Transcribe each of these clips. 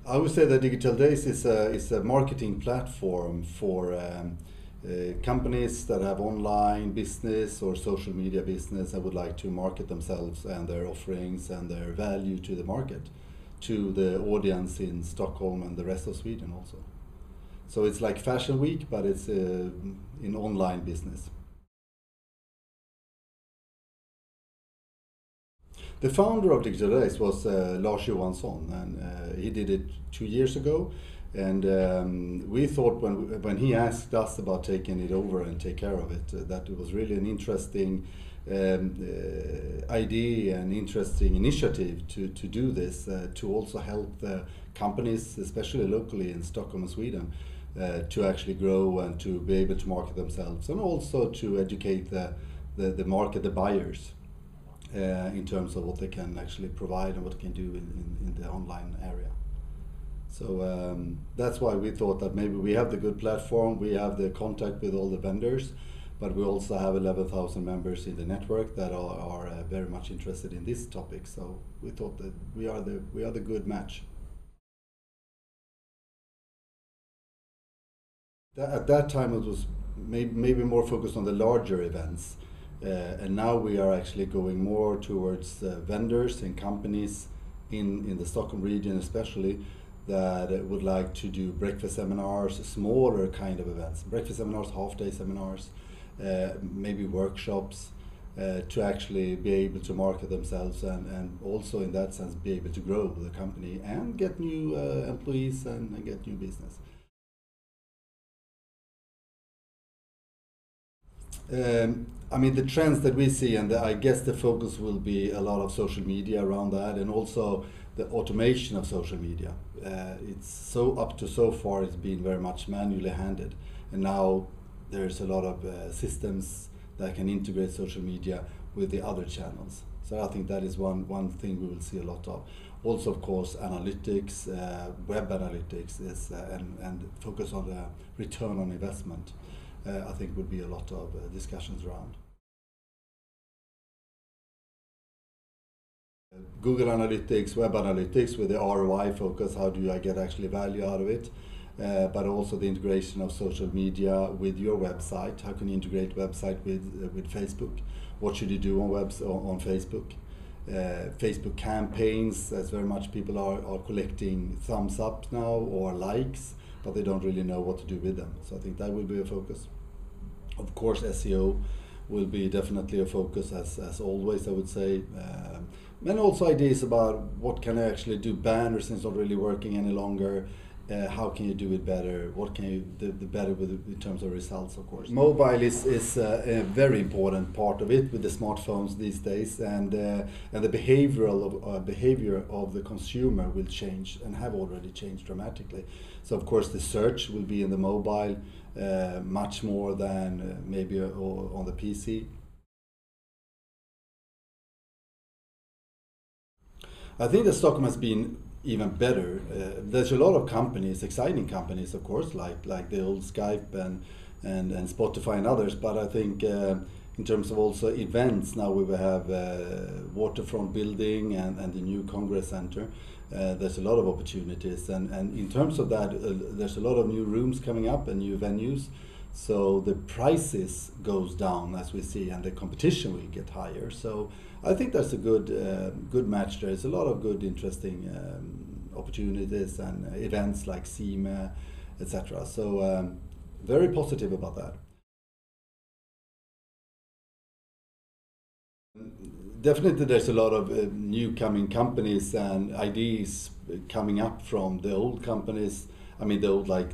I would say that Digital Days is a marketing platform for companies that have online business or social media business and would like to market themselves and their offerings and their value to the market, to the audience in Stockholm and the rest of Sweden also. So it's like Fashion Week, but it's in online business. The founder of Digital Days was Lars Johansson, and he did it 2 years ago. And we thought when he asked us about taking it over and take care of it, that it was really an interesting idea and interesting initiative to do this, to also help the companies, especially locally in Stockholm and Sweden, to actually grow and to be able to market themselves, and also to educate the market, the buyers, in terms of what they can actually provide and what they can do in the online area. So that's why we thought that maybe we have the good platform, we have the contact with all the vendors, but we also have 11,000 members in the network that are very much interested in this topic. So we thought that we are the good match. At that time it was maybe more focused on the larger events. And now we are actually going more towards vendors and companies in the Stockholm region especially, that would like to do breakfast seminars, smaller kind of events, breakfast seminars, half-day seminars, maybe workshops, to actually be able to market themselves and also in that sense be able to grow the company and get new employees and get new business. I mean, the trends that we see, and I guess the focus will be a lot of social media around that, and also the automation of social media. It's so far it's been very much manually handled, and now there's a lot of systems that can integrate social media with the other channels. So I think that is one thing we will see a lot of. Also, of course, analytics, web analytics is and focus on the return on investment. I think would be a lot of discussions around. Google Analytics, Web Analytics with the ROI focus, how do I get actually value out of it? But also the integration of social media with your website. How can you integrate website with Facebook? What should you do on Facebook? Facebook campaigns, as very much people are collecting thumbs up now or likes, but they don't really know what to do with them. So I think that will be a focus. Of course, SEO will be definitely a focus as always, I would say. And also ideas about what can I actually do. Banners is not really working any longer. How can you do it better? What can you do better with in terms of results, of course. Mobile is a very important part of it with the smartphones these days, and the behavior of the consumer will change and have already changed dramatically. So of course the search will be in the mobile much more than maybe on the PC. I think that Stockholm has been even better. There's a lot of companies, exciting companies, of course, like the old Skype and Spotify and others. But I think in terms of also events, now we will have waterfront building and the new Congress Center. There's a lot of opportunities, and in terms of that, there's a lot of new rooms coming up and new venues. So the prices goes down as we see, and the competition will get higher. So I think that's a good match. There's a lot of good, interesting opportunities and events like SEMA, etc. So very positive about that. Definitely, there's a lot of new coming companies and ideas coming up from the old companies. I mean, the old like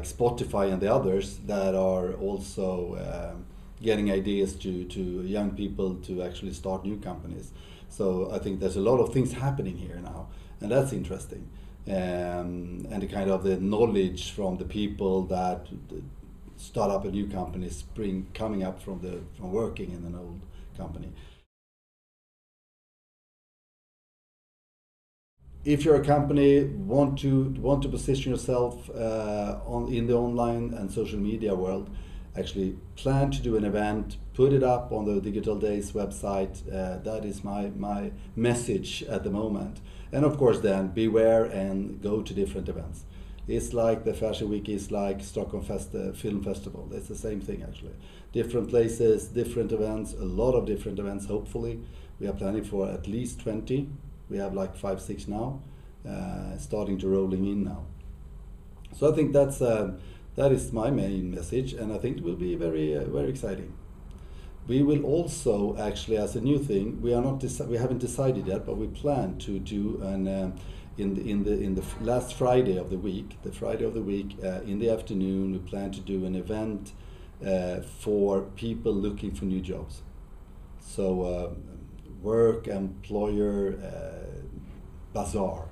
Spotify and the others that are also getting ideas to young people to actually start new companies. So I think there's a lot of things happening here now, and that's interesting. And the kind of the knowledge from the people that start up a new company coming up from working in an old company. If you're a company want to position yourself in the online and social media world, actually plan to do an event, put it up on the Digital Days website. That is my message at the moment. And of course then beware and go to different events. It's like the Fashion Week is like Stockholm Film Festival. It's the same thing actually. Different places, different events, a lot of different events hopefully. We are planning for at least 20. We have like 5, 6 now, starting to rolling in now. So I think that is my main message, and I think it will be very very exciting. We will also actually, as a new thing, we haven't decided yet, but we plan to do in the last Friday of the week, in the afternoon, we plan to do an event for people looking for new jobs. So work employer bazaar.